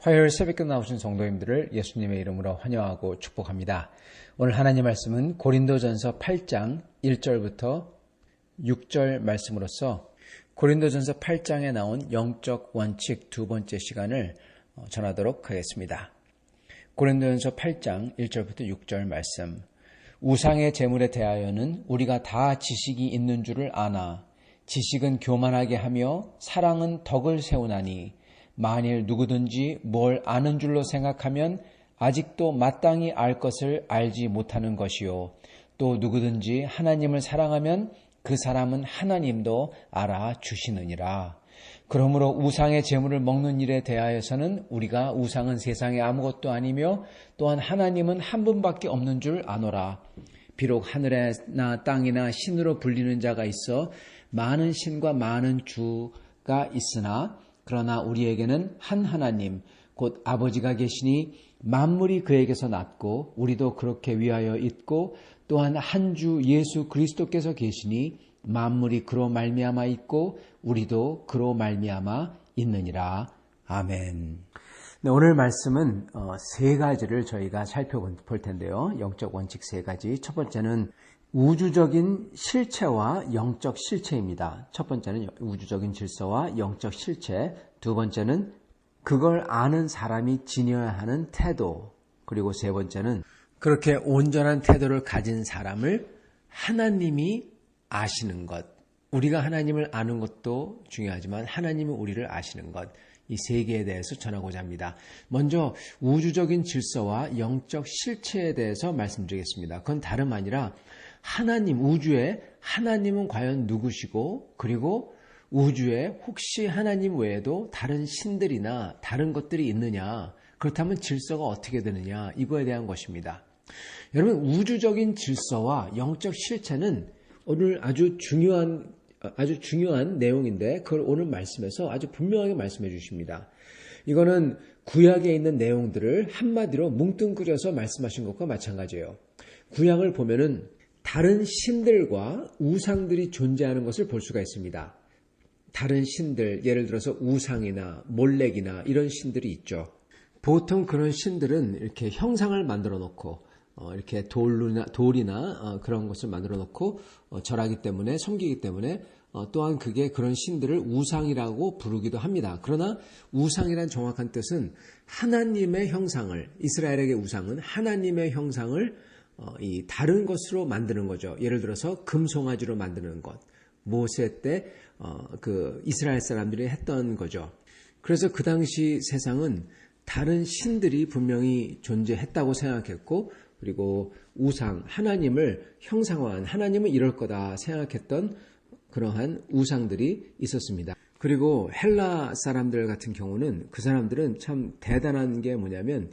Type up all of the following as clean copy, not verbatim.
화요일 새벽에 나오신 성도님들을 예수님의 이름으로 환영하고 축복합니다. 오늘 하나님 말씀은 고린도전서 8장 1절부터 6절 말씀으로서 고린도전서 8장에 나온 영적 원칙 두 번째 시간을 전하도록 하겠습니다. 고린도전서 8장 1절부터 6절 말씀. 우상의 제물에 대하여는 우리가 다 지식이 있는 줄을 아나 지식은 교만하게 하며 사랑은 덕을 세우나니 만일 누구든지 뭘 아는 줄로 생각하면 아직도 마땅히 알 것을 알지 못하는 것이요. 또 누구든지 하나님을 사랑하면 그 사람은 하나님도 알아주시느니라. 그러므로 우상의 제물을 먹는 일에 대하여서는 우리가 우상은 세상에 아무것도 아니며 또한 하나님은 한 분밖에 없는 줄 아노라. 비록 하늘이나 땅이나 신으로 불리는 자가 있어 많은 신과 많은 주가 있으나 그러나 우리에게는 한 하나님 곧 아버지가 계시니 만물이 그에게서 났고 우리도 그렇게 위하여 있고 또한 한 주 예수 그리스도께서 계시니 만물이 그로 말미암아 있고 우리도 그로 말미암아 있느니라. 아멘. 네, 오늘 말씀은 세 가지를 저희가 살펴볼 텐데요. 영적 원칙 세 가지. 첫 번째는 우주적인 실체와 영적 실체입니다. 첫 번째는 우주적인 질서와 영적 실체. 두 번째는 그걸 아는 사람이 지녀야 하는 태도. 그리고 세 번째는 그렇게 온전한 태도를 가진 사람을 하나님이 아시는 것. 우리가 하나님을 아는 것도 중요하지만 하나님은 우리를 아시는 것. 이 세 개에 대해서 전하고자 합니다. 먼저 우주적인 질서와 영적 실체에 대해서 말씀드리겠습니다. 그건 다름 아니라 하나님, 우주에 하나님은 과연 누구시고 그리고 우주에 혹시 하나님 외에도 다른 신들이나 다른 것들이 있느냐, 그렇다면 질서가 어떻게 되느냐, 이거에 대한 것입니다. 여러분, 우주적인 질서와 영적 실체는 오늘 아주 중요한 내용인데 그걸 오늘 말씀에서 아주 분명하게 말씀해 주십니다. 이거는 구약에 있는 내용들을 한마디로 뭉뚱그려서 말씀하신 것과 마찬가지예요. 구약을 보면은 다른 신들과 우상들이 존재하는 것을 볼 수가 있습니다. 다른 신들, 예를 들어서 우상이나 몰렉이나 이런 신들이 있죠. 보통 그런 신들은 이렇게 형상을 만들어 놓고 이렇게 돌이나 그런 것을 만들어 놓고 절하기 때문에, 섬기기 때문에 또한 그게 그런 신들을 우상이라고 부르기도 합니다. 그러나 우상이란 정확한 뜻은 하나님의 형상을, 이스라엘에게 우상은 하나님의 형상을 이 다른 것으로 만드는 거죠. 예를 들어서 금송아지로 만드는 것. 모세 때 그 이스라엘 사람들이 했던 거죠. 그래서 그 당시 세상은 다른 신들이 분명히 존재했다고 생각했고, 그리고 우상, 하나님을 형상화한, 하나님은 이럴 거다 생각했던 그러한 우상들이 있었습니다. 그리고 헬라 사람들 같은 경우는 그 사람들은 참 대단한 게 뭐냐면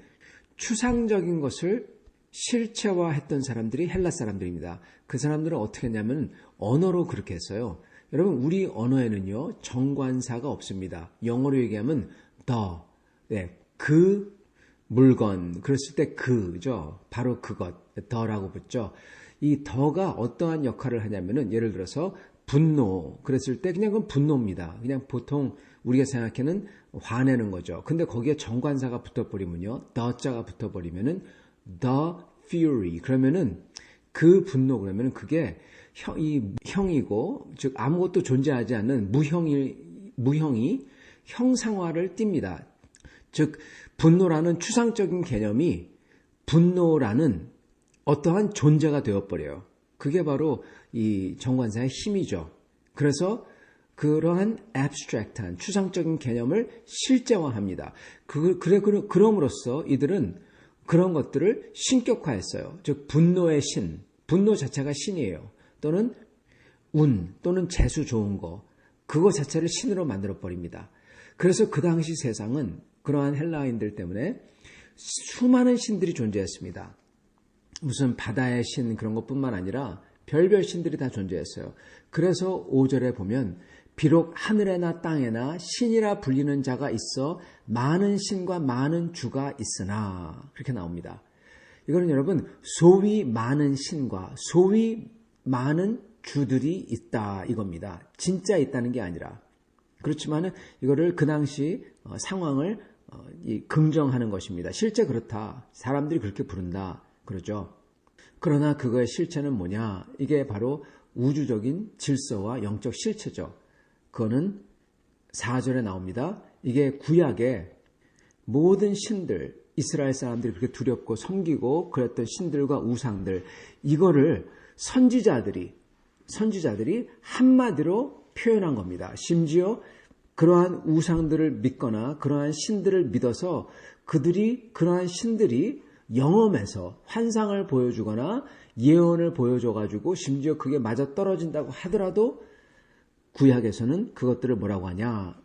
추상적인 것을 실체화했던 사람들이 헬라 사람들입니다. 그 사람들은 어떻게 했냐면 언어로 그렇게 했어요. 여러분, 우리 언어에는요 정관사가 없습니다. 영어로 얘기하면 그 물건, 그랬을 때 그죠. 바로 그것, 더라고 붙죠. 이 더가 어떠한 역할을 하냐면은 예를 들어서 분노, 그랬을 때 그냥 그건 분노입니다. 그냥 보통 우리가 생각하는 화내는 거죠. 근데 거기에 정관사가 붙어버리면요, 더자가 붙어버리면은 the fury, 그러면은 그 분노, 그러면은 그게 형이고, 즉 아무것도 존재하지 않는 무형이 형상화를 띱니다. 즉 분노라는 추상적인 개념이 분노라는 어떠한 존재가 되어버려요. 그게 바로 이 정관사의 힘이죠. 그래서 그러한 abstract한 추상적인 개념을 실제화합니다. 그럼으로써 이들은 그런 것들을 신격화했어요. 즉 분노의 신, 분노 자체가 신이에요. 또는 운, 또는 재수 좋은 거, 그거 자체를 신으로 만들어버립니다. 그래서 그 당시 세상은 그러한 헬라인들 때문에 수많은 신들이 존재했습니다. 무슨 바다의 신 그런 것뿐만 아니라 별별 신들이 다 존재했어요. 그래서 5절에 보면 비록 하늘에나 땅에나 신이라 불리는 자가 있어 많은 신과 많은 주가 있으나, 그렇게 나옵니다. 이거는 여러분 소위 많은 신과 소위 많은 주들이 있다 이겁니다. 진짜 있다는 게 아니라. 그렇지만은 이거를 그 당시 상황을 긍정하는 것입니다. 실제 그렇다. 사람들이 그렇게 부른다. 그러죠. 그러나 그거의 실체는 뭐냐? 이게 바로 우주적인 질서와 영적 실체죠. 그거는 4절에 나옵니다. 이게 구약의 모든 신들, 이스라엘 사람들이 그렇게 두렵고 섬기고 그랬던 신들과 우상들, 이거를 선지자들이 한마디로 표현한 겁니다. 심지어 그러한 우상들을 믿거나 그러한 신들을 믿어서 그러한 신들이 영험해서 환상을 보여주거나 예언을 보여줘가지고 심지어 그게 맞아떨어진다고 하더라도 구약에서는 그것들을 뭐라고 하냐?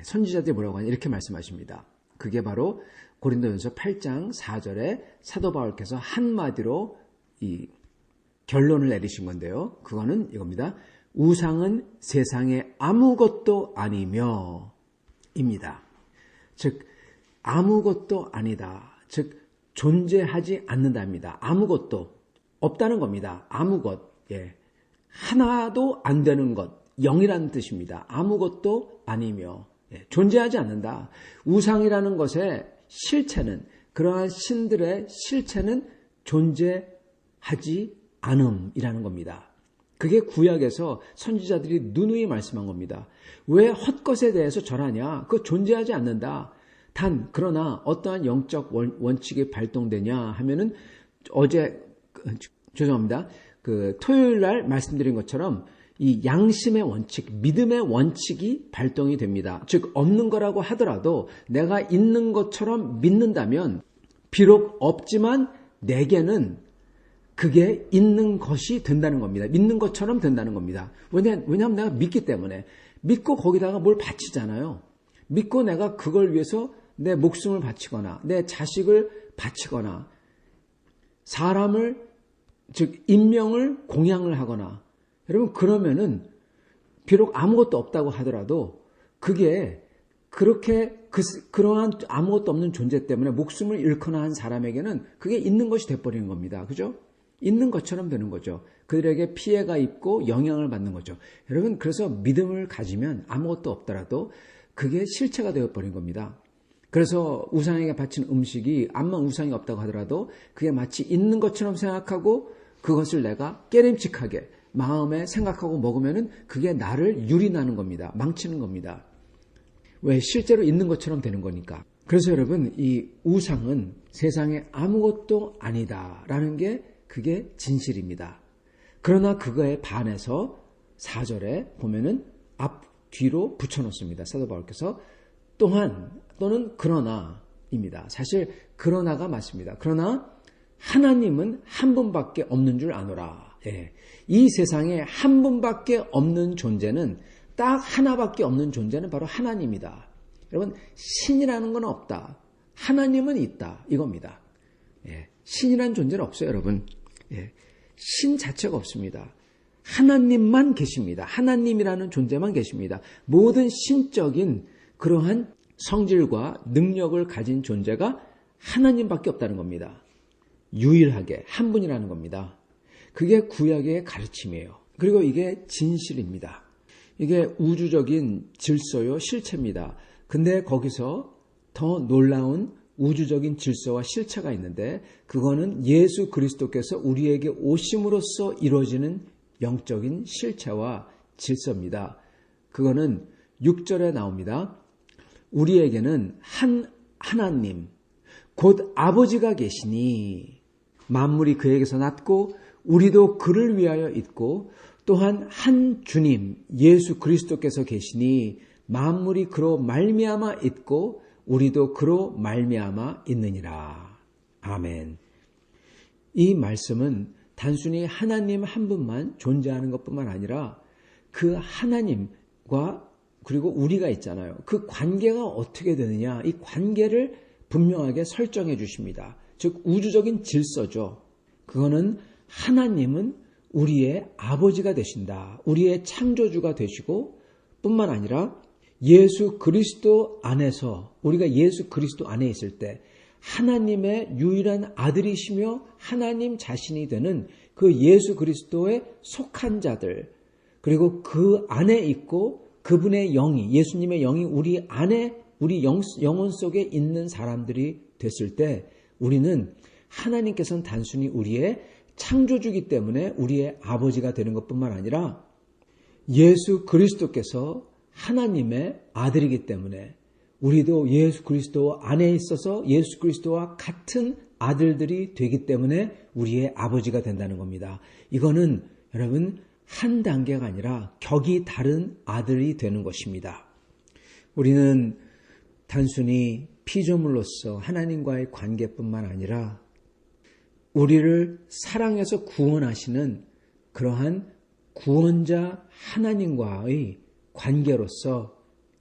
선지자들이 뭐라고 하냐? 이렇게 말씀하십니다. 그게 바로 고린도전서 8장 4절에 사도 바울께서 한마디로 이 결론을 내리신 건데요. 그거는 이겁니다. 우상은 세상에 아무것도 아니며 입니다. 즉 아무것도 아니다. 즉 존재하지 않는답니다. 아무것도 없다는 겁니다. 아무것. 하나도 안 되는 것. 영이라는 뜻입니다. 아무것도 아니며 존재하지 않는다. 우상이라는 것의 실체는, 그러한 신들의 실체는 존재하지 않음이라는 겁니다. 그게 구약에서 선지자들이 누누이 말씀한 겁니다. 왜 헛것에 대해서 절하냐? 그거 존재하지 않는다. 그러나 어떠한 영적 원칙이 발동되냐 하면은 토요일 날 말씀드린 것처럼 이 양심의 원칙, 믿음의 원칙이 발동이 됩니다. 즉 없는 거라고 하더라도 내가 있는 것처럼 믿는다면 비록 없지만 내게는 그게 있는 것이 된다는 겁니다. 믿는 것처럼 된다는 겁니다. 왜냐하면 내가 믿기 때문에. 믿고 거기다가 뭘 바치잖아요. 믿고 내가 그걸 위해서 내 목숨을 바치거나 내 자식을 바치거나 사람을, 즉 인명을 공양을 하거나, 여러분 그러면은 비록 아무것도 없다고 하더라도 그게 그렇게 그러한 아무것도 없는 존재 때문에 목숨을 잃거나 한 사람에게는 그게 있는 것이 돼버리는 겁니다. 그죠? 있는 것처럼 되는 거죠. 그들에게 피해가 있고 영향을 받는 거죠. 여러분 그래서 믿음을 가지면 아무것도 없더라도 그게 실체가 되어버린 겁니다. 그래서 우상에게 바친 음식이 암만 우상이 없다고 하더라도 그게 마치 있는 것처럼 생각하고 그것을 내가 깨림칙하게 마음에 생각하고 먹으면은 그게 나를 유린하는 겁니다. 망치는 겁니다. 왜? 실제로 있는 것처럼 되는 거니까. 그래서 여러분 이 우상은 세상에 아무것도 아니다라는 게 그게 진실입니다. 그러나 그거에 반해서 4절에 보면은 뒤로 붙여놓습니다. 사도 바울께서 또는 그러나입니다. 사실 그러나가 맞습니다. 그러나 하나님은 한 분밖에 없는 줄 아노라. 이 세상에 한 분밖에 없는 존재는, 딱 하나밖에 없는 존재는 바로 하나님이다. 여러분 신이라는 건 없다. 하나님은 있다. 이겁니다. 신이라는 존재는 없어요, 여러분. 신 자체가 없습니다. 하나님만 계십니다. 하나님이라는 존재만 계십니다. 모든 신적인 그러한 성질과 능력을 가진 존재가 하나님밖에 없다는 겁니다. 유일하게 한 분이라는 겁니다. 그게 구약의 가르침이에요. 그리고 이게 진실입니다. 이게 우주적인 질서요, 실체입니다. 근데 거기서 더 놀라운 우주적인 질서와 실체가 있는데 그거는 예수 그리스도께서 우리에게 오심으로써 이루어지는 영적인 실체와 질서입니다. 그거는 6절에 나옵니다. 우리에게는 하나님, 곧 아버지가 계시니 만물이 그에게서 났고 우리도 그를 위하여 있고 또한 한 주님 예수 그리스도께서 계시니 만물이 그로 말미암아 있고 우리도 그로 말미암아 있느니라. 아멘. 이 말씀은 단순히 하나님 한 분만 존재하는 것뿐만 아니라 그 하나님과 그리고 우리가 있잖아요. 그 관계가 어떻게 되느냐, 이 관계를 분명하게 설정해 주십니다. 즉 우주적인 질서죠. 그거는 하나님은 우리의 아버지가 되신다. 우리의 창조주가 되시고 뿐만 아니라 예수 그리스도 안에서, 우리가 예수 그리스도 안에 있을 때 하나님의 유일한 아들이시며 하나님 자신이 되는 그 예수 그리스도에 속한 자들, 그리고 그 안에 있고 그분의 영이, 예수님의 영이 우리 안에 우리 영혼 속에 있는 사람들이 됐을 때 우리는 하나님께서는 단순히 우리의 창조주기 때문에 우리의 아버지가 되는 것뿐만 아니라 예수 그리스도께서 하나님의 아들이기 때문에 우리도 예수 그리스도 안에 있어서 예수 그리스도와 같은 아들들이 되기 때문에 우리의 아버지가 된다는 겁니다. 이거는 여러분 한 단계가 아니라 격이 다른 아들이 되는 것입니다. 우리는 단순히 피조물로서 하나님과의 관계뿐만 아니라 우리를 사랑해서 구원하시는 그러한 구원자 하나님과의 관계로서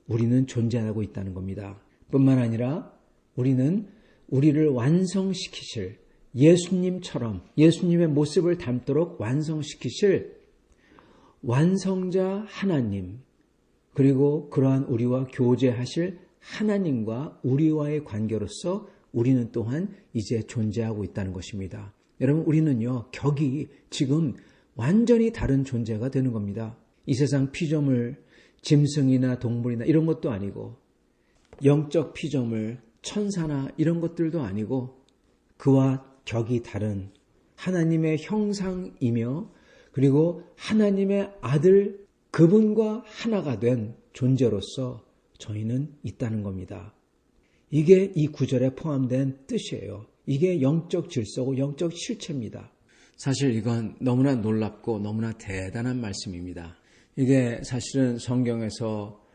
우리는 존재하고 있다는 겁니다. 뿐만 아니라 우리는 우리를 완성시키실 예수님처럼 예수님의 모습을 닮도록 완성시키실 완성자 하나님 그리고 그러한 우리와 교제하실 하나님과 우리와의 관계로서 우리는 또한 이제 존재하고 있다는 것입니다. 여러분 우리는요 격이 지금 완전히 다른 존재가 되는 겁니다. 이 세상 피조물 짐승이나 동물이나 이런 것도 아니고 영적 피조물 천사나 이런 것들도 아니고 그와 격이 다른 하나님의 형상이며 그리고 하나님의 아들 그분과 하나가 된 존재로서 저희는 있다는 겁니다. 이게 이 구절에 포함된 뜻이에요. 이게 영적 질서고 영적 실체입니다. 사실 이건 너무나 놀랍고 너무나 대단한 말씀입니다. 이게 사실은 성경에서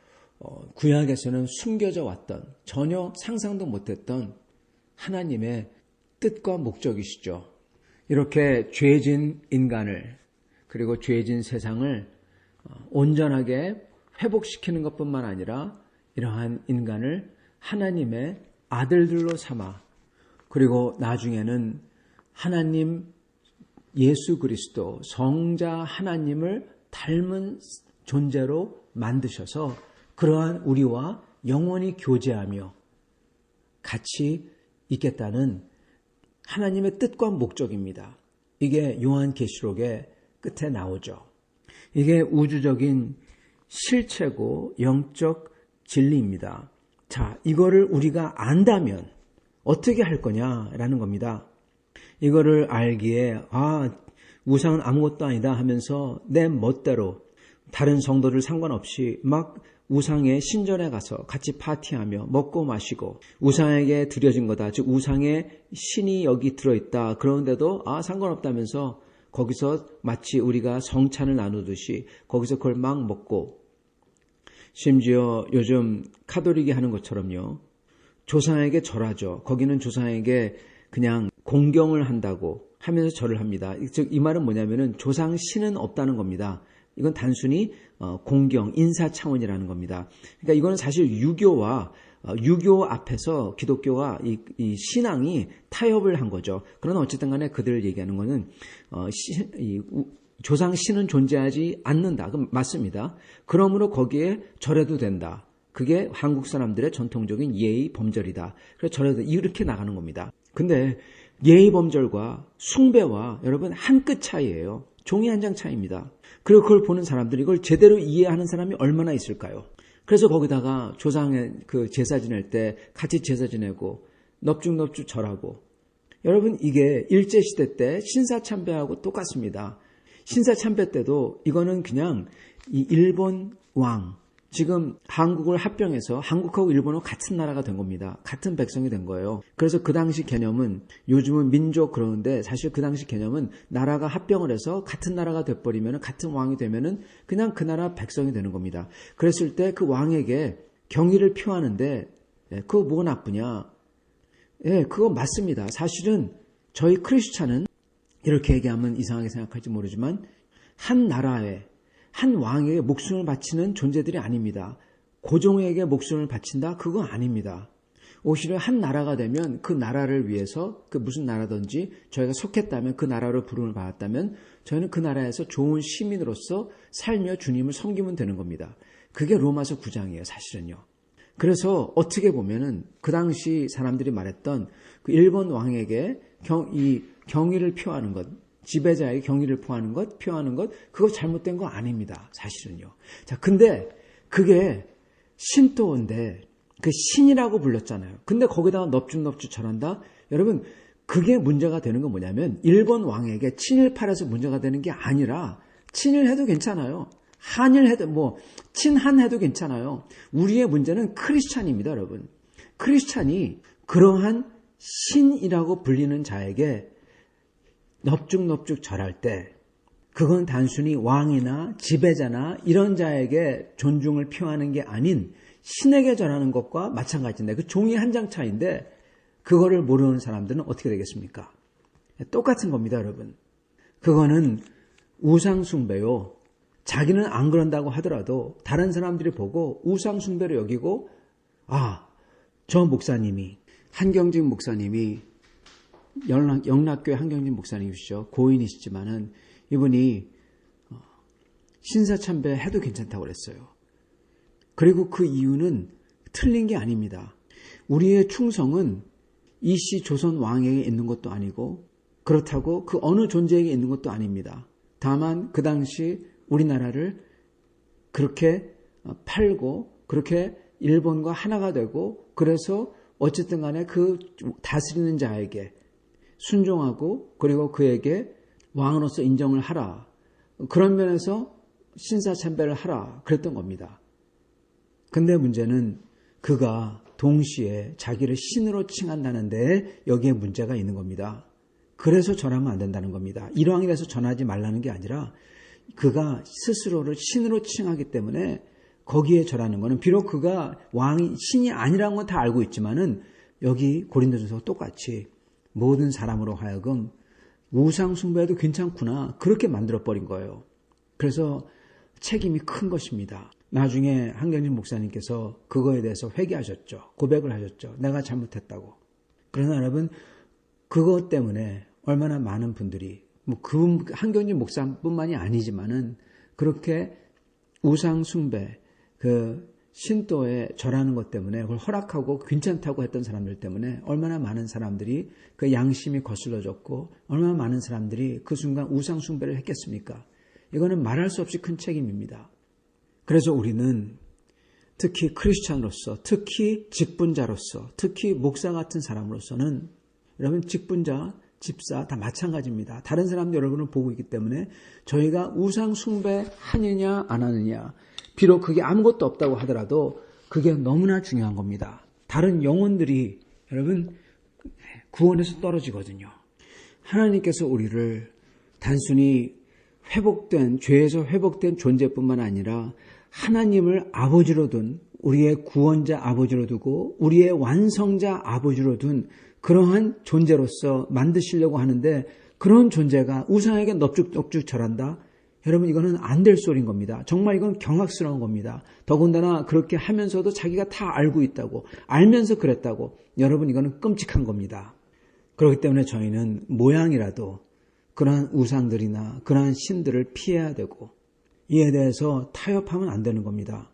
구약에서는 숨겨져 왔던 전혀 상상도 못했던 하나님의 뜻과 목적이시죠. 이렇게 죄진 인간을 그리고 죄진 세상을 온전하게 회복시키는 것뿐만 아니라 이러한 인간을 하나님의 아들들로 삼아 그리고 나중에는 하나님 예수 그리스도 성자 하나님을 닮은 존재로 만드셔서 그러한 우리와 영원히 교제하며 같이 있겠다는 하나님의 뜻과 목적입니다. 이게 요한계시록의 끝에 나오죠. 이게 우주적인 실체고 영적 진리입니다. 자, 이거를 우리가 안다면 어떻게 할 거냐라는 겁니다. 이거를 알기에 우상은 아무것도 아니다 하면서 내 멋대로 다른 성도들 상관없이 막 우상의 신전에 가서 같이 파티하며 먹고 마시고 우상에게 드려진 거다. 즉 우상의 신이 여기 들어있다. 그런데도 상관없다면서 거기서 마치 우리가 성찬을 나누듯이 거기서 그걸 막 먹고 심지어 요즘 카톨릭이 하는 것처럼요. 조상에게 절하죠. 거기는 조상에게 그냥 공경을 한다고 하면서 절을 합니다. 즉 이 말은 뭐냐면은 조상 신은 없다는 겁니다. 이건 단순히 공경, 인사 차원이라는 겁니다. 그러니까 이거는 사실 유교 앞에서 기독교와 이 신앙이 타협을 한 거죠. 그러나 어쨌든 간에 그들 얘기하는 거는 조상 신은 존재하지 않는다. 그럼 맞습니다. 그러므로 거기에 절해도 된다. 그게 한국 사람들의 전통적인 예의 범절이다. 그래서 절해도 이렇게 나가는 겁니다. 근데 예의 범절과 숭배와 여러분 한 끗 차이예요. 종이 한 장 차이입니다. 그리고 그걸 보는 사람들이 이걸 제대로 이해하는 사람이 얼마나 있을까요? 그래서 거기다가 조상의 그 제사 지낼 때 같이 제사 지내고 넙죽넙죽 절하고 여러분 이게 일제시대 때 신사참배하고 똑같습니다. 신사참배 때도 이거는 그냥 이 일본 왕 지금 한국을 합병해서 한국하고 일본은 같은 나라가 된 겁니다. 같은 백성이 된 거예요. 그래서 그 당시 개념은 요즘은 민족 그러는데 사실 그 당시 개념은 나라가 합병을 해서 같은 나라가 돼버리면 같은 왕이 되면은 그냥 그 나라 백성이 되는 겁니다. 그랬을 때 그 왕에게 경의를 표하는데 그거 뭐가 나쁘냐? 그거 맞습니다. 사실은 저희 크리스찬은 이렇게 얘기하면 이상하게 생각할지 모르지만 한 나라에 한 왕에게 목숨을 바치는 존재들이 아닙니다. 고종에게 목숨을 바친다? 그거 아닙니다. 오히려 한 나라가 되면 그 나라를 위해서 그 무슨 나라든지 저희가 속했다면 그 나라로 부름을 받았다면 저희는 그 나라에서 좋은 시민으로서 살며 주님을 섬기면 되는 겁니다. 그게 로마서 9장이에요. 사실은요. 그래서 어떻게 보면은 그 당시 사람들이 말했던 그 일본 왕에게 경의를 표하는 것 지배자의 경의를 표하는 것, 그거 잘못된 거 아닙니다. 사실은요. 자, 근데 그게 신도인데 그 신이라고 불렀잖아요. 근데 거기다가 넙죽넙죽 절한다? 여러분, 그게 문제가 되는 건 뭐냐면 일본 왕에게 친일파라서 문제가 되는 게 아니라 친일해도 괜찮아요. 한일해도 친한해도 괜찮아요. 우리의 문제는 크리스찬입니다, 여러분. 크리스찬이 그러한 신이라고 불리는 자에게 넙죽넙죽 절할 때 그건 단순히 왕이나 지배자나 이런 자에게 존중을 표하는 게 아닌 신에게 절하는 것과 마찬가지인데 그 종이 한 장 차이인데 그거를 모르는 사람들은 어떻게 되겠습니까? 똑같은 겁니다, 여러분. 그거는 우상숭배요. 자기는 안 그런다고 하더라도 다른 사람들이 보고 우상숭배로 여기고 저 목사님이 한경진 목사님이 영락교회 한경진 목사님이시죠. 고인이시지만은 이분이 신사참배 해도 괜찮다고 그랬어요. 그리고 그 이유는 틀린 게 아닙니다. 우리의 충성은 이씨 조선 왕에게 있는 것도 아니고 그렇다고 그 어느 존재에게 있는 것도 아닙니다. 다만 그 당시 우리나라를 그렇게 팔고 그렇게 일본과 하나가 되고 그래서 어쨌든 간에 그 다스리는 자에게 순종하고 그리고 그에게 왕으로서 인정을 하라. 그런 면에서 신사참배를 하라. 그랬던 겁니다. 근데 문제는 그가 동시에 자기를 신으로 칭한다는 데에 여기에 문제가 있는 겁니다. 그래서 전하면 안 된다는 겁니다. 일왕이라서 전하지 말라는 게 아니라 그가 스스로를 신으로 칭하기 때문에 거기에 절하는 것은 비록 그가 왕이 신이 아니라는 건 다 알고 있지만은 여기 고린도전서와 똑같이 모든 사람으로 하여금 우상 숭배해도 괜찮구나 그렇게 만들어버린 거예요. 그래서 책임이 큰 것입니다. 나중에 한경진 목사님께서 그거에 대해서 회개하셨죠. 고백을 하셨죠. 내가 잘못했다고. 그러나 여러분 그것 때문에 얼마나 많은 분들이 그 한경진 목사뿐만이 아니지만은 그렇게 우상 숭배 그 신도에 절하는 것 때문에 그걸 허락하고 괜찮다고 했던 사람들 때문에 얼마나 많은 사람들이 그 양심이 거슬러졌고 얼마나 많은 사람들이 그 순간 우상 숭배를 했겠습니까? 이거는 말할 수 없이 큰 책임입니다. 그래서 우리는 특히 크리스찬으로서 특히 직분자로서 특히 목사 같은 사람으로서는 여러분 직분자 집사 다 마찬가지입니다. 다른 사람도 여러분을 보고 있기 때문에 저희가 우상 숭배하느냐 안 하느냐 비록 그게 아무것도 없다고 하더라도 그게 너무나 중요한 겁니다. 다른 영혼들이 여러분 구원에서 떨어지거든요. 하나님께서 우리를 단순히 회복된 죄에서 회복된 존재뿐만 아니라 하나님을 아버지로 둔 우리의 구원자 아버지로 두고 우리의 완성자 아버지로 둔 그러한 존재로서 만드시려고 하는데 그런 존재가 우상에게 넙죽넙죽 절한다? 여러분 이거는 안 될 소리인 겁니다. 정말 이건 경악스러운 겁니다. 더군다나 그렇게 하면서도 자기가 다 알고 있다고 알면서 그랬다고 여러분 이거는 끔찍한 겁니다. 그렇기 때문에 저희는 모양이라도 그러한 우상들이나 그러한 신들을 피해야 되고 이에 대해서 타협하면 안 되는 겁니다.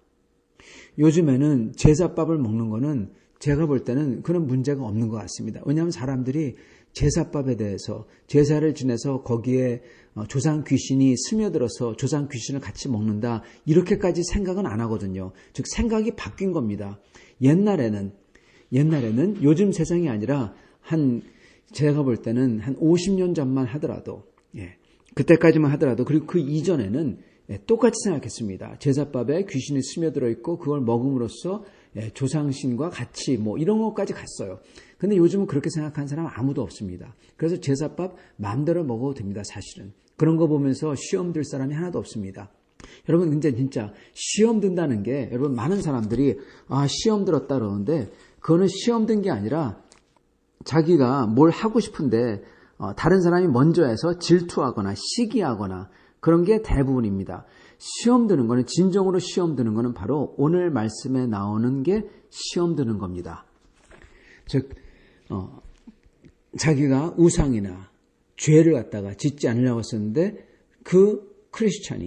요즘에는 제사밥을 먹는 거는 제가 볼 때는 그런 문제가 없는 것 같습니다. 왜냐하면 사람들이 제사밥에 대해서 제사를 지내서 거기에 조상 귀신이 스며들어서 조상 귀신을 같이 먹는다 이렇게까지 생각은 안 하거든요. 즉 생각이 바뀐 겁니다. 옛날에는 요즘 세상이 아니라 제가 볼 때는 한 50년 전만 하더라도 그때까지만 하더라도 그리고 그 이전에는 똑같이 생각했습니다. 제사밥에 귀신이 스며들어 있고 그걸 먹음으로써 조상신과 같이 이런 것까지 갔어요. 근데 요즘은 그렇게 생각하는 사람 아무도 없습니다. 그래서 제사밥 마음대로 먹어도 됩니다. 사실은. 그런 거 보면서 시험 들 사람이 하나도 없습니다. 여러분 근데 진짜 시험 든다는 게 여러분 많은 사람들이 시험 들었다 그러는데 그거는 시험 든 게 아니라 자기가 뭘 하고 싶은데 다른 사람이 먼저 해서 질투하거나 시기하거나 그런 게 대부분입니다. 시험 드는 거는 진정으로 시험 드는 거는 바로 오늘 말씀에 나오는 게 시험 드는 겁니다. 즉 자기가 우상이나 죄를 갖다가 짓지 않으려고 했었는데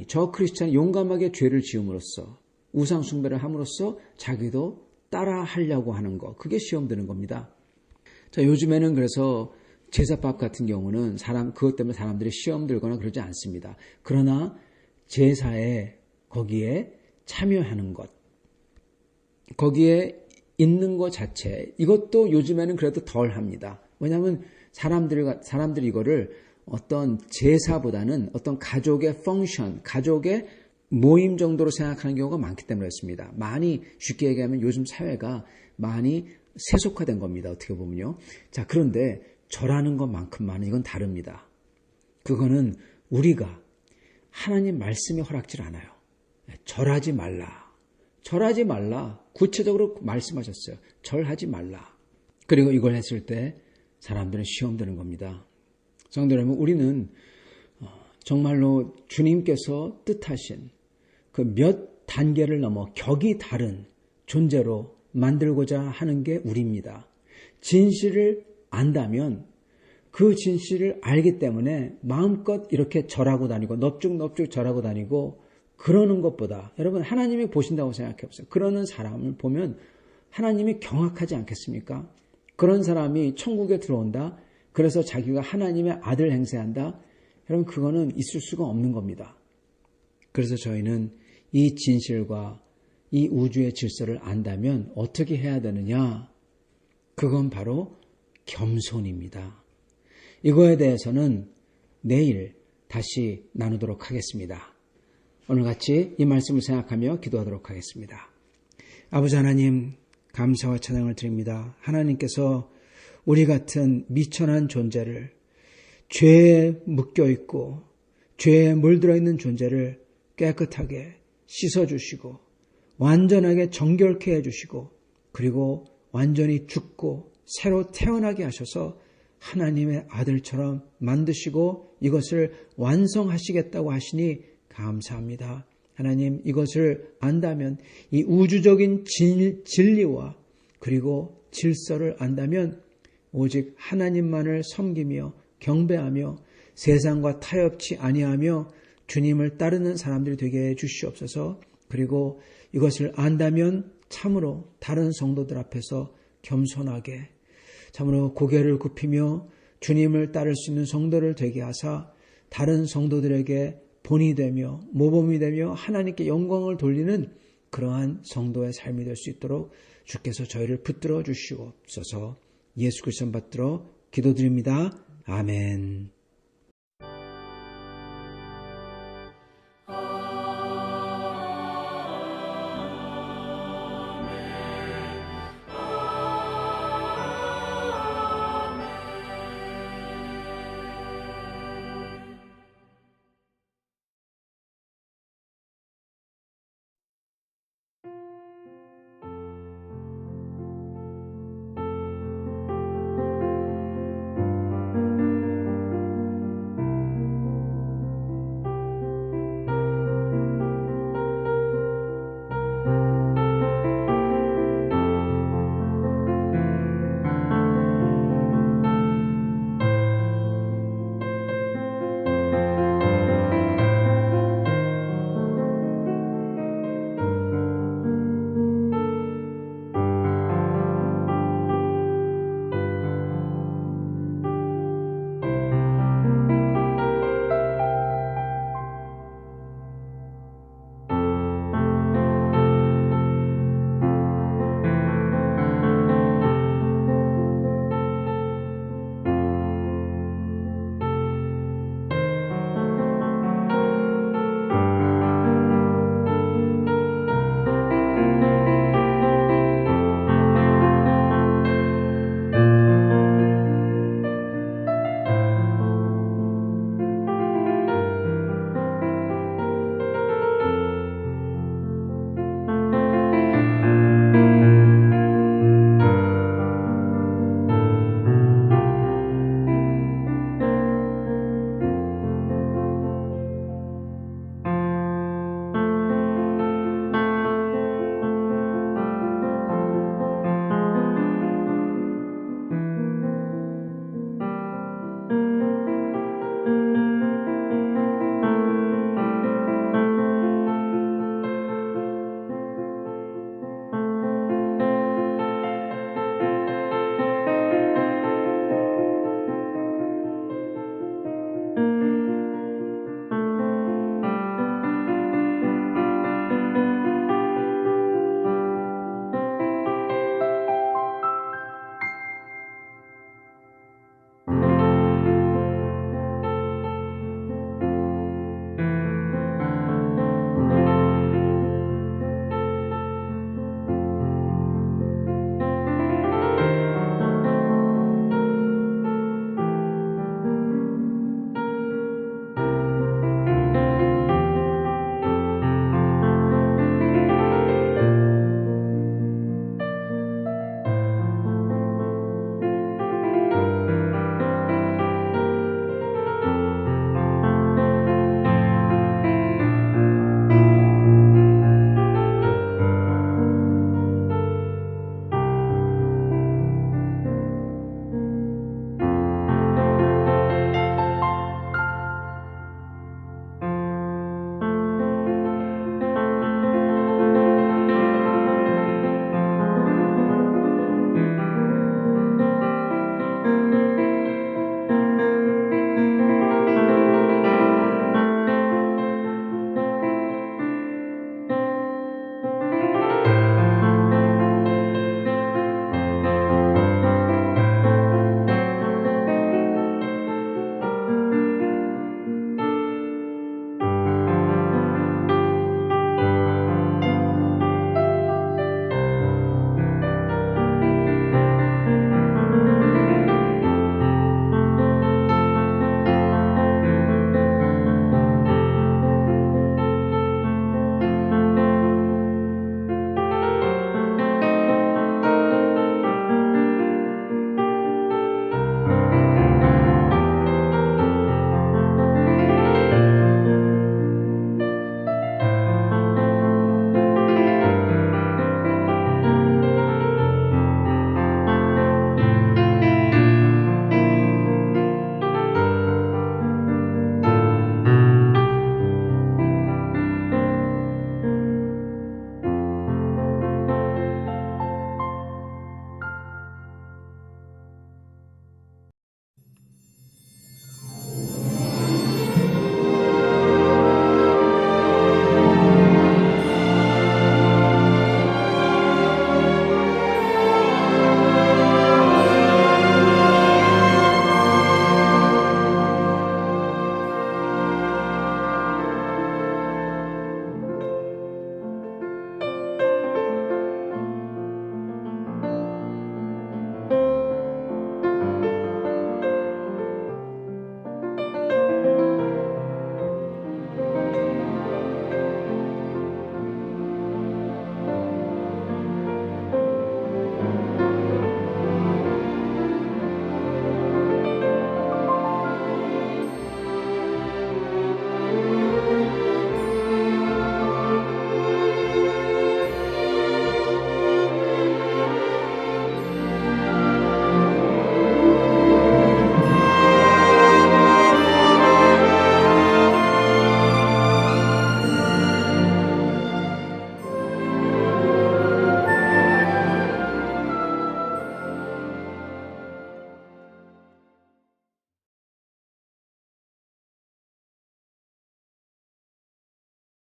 저 크리스찬이 용감하게 죄를 지음으로써 우상 숭배를 함으로써 자기도 따라 하려고 하는 거 그게 시험 드는 겁니다. 자, 요즘에는 그래서 제사밥 같은 경우는 그것 때문에 사람들이 시험 들거나 그러지 않습니다. 그러나 제사에 거기에 참여하는 것, 거기에 있는 것 자체, 이것도 요즘에는 그래도 덜 합니다. 왜냐하면 사람들이 이거를 어떤 제사보다는 어떤 가족의 펑션, 가족의 모임 정도로 생각하는 경우가 많기 때문에 그렇습니다. 많이 쉽게 얘기하면 요즘 사회가 많이 세속화된 겁니다. 어떻게 보면요. 자, 그런데 절하는 것만큼만은 이건 다릅니다. 그거는 우리가 하나님 말씀이 허락질 않아요. 절하지 말라. 절하지 말라. 구체적으로 말씀하셨어요. 절하지 말라. 그리고 이걸 했을 때 사람들은 시험 드는 겁니다. 성도 여러분, 우리는 정말로 주님께서 뜻하신 그 몇 단계를 넘어 격이 다른 존재로 만들고자 하는 게 우리입니다. 진실을 안다면 그 진실을 알기 때문에 마음껏 이렇게 절하고 다니고 넙죽넙죽 절하고 다니고 그러는 것보다 여러분 하나님이 보신다고 생각해 보세요. 그러는 사람을 보면 하나님이 경악하지 않겠습니까? 그런 사람이 천국에 들어온다. 그래서 자기가 하나님의 아들 행세한다. 여러분 그거는 있을 수가 없는 겁니다. 그래서 저희는 이 진실과 이 우주의 질서를 안다면 어떻게 해야 되느냐? 그건 바로 겸손입니다. 이거에 대해서는 내일 다시 나누도록 하겠습니다. 오늘 같이 이 말씀을 생각하며 기도하도록 하겠습니다. 아버지 하나님, 감사와 찬양을 드립니다. 하나님께서 우리 같은 미천한 존재를, 죄에 묶여있고 죄에 물들어 있는 존재를 깨끗하게 씻어주시고 완전하게 정결케 해주시고 그리고 완전히 죽고 새로 태어나게 하셔서 하나님의 아들처럼 만드시고 이것을 완성하시겠다고 하시니 감사합니다. 하나님, 이것을 안다면 이 우주적인 진리와 그리고 질서를 안다면 오직 하나님만을 섬기며 경배하며 세상과 타협치 아니하며 주님을 따르는 사람들이 되게 해 주시옵소서. 그리고 이것을 안다면 참으로 다른 성도들 앞에서 겸손하게 참으로 고개를 굽히며 주님을 따를 수 있는 성도를 되게 하사 다른 성도들에게 본이 되며 모범이 되며 하나님께 영광을 돌리는 그러한 성도의 삶이 될 수 있도록 주께서 저희를 붙들어 주시옵소서. 예수 그리스도 받들어 기도드립니다. 아멘.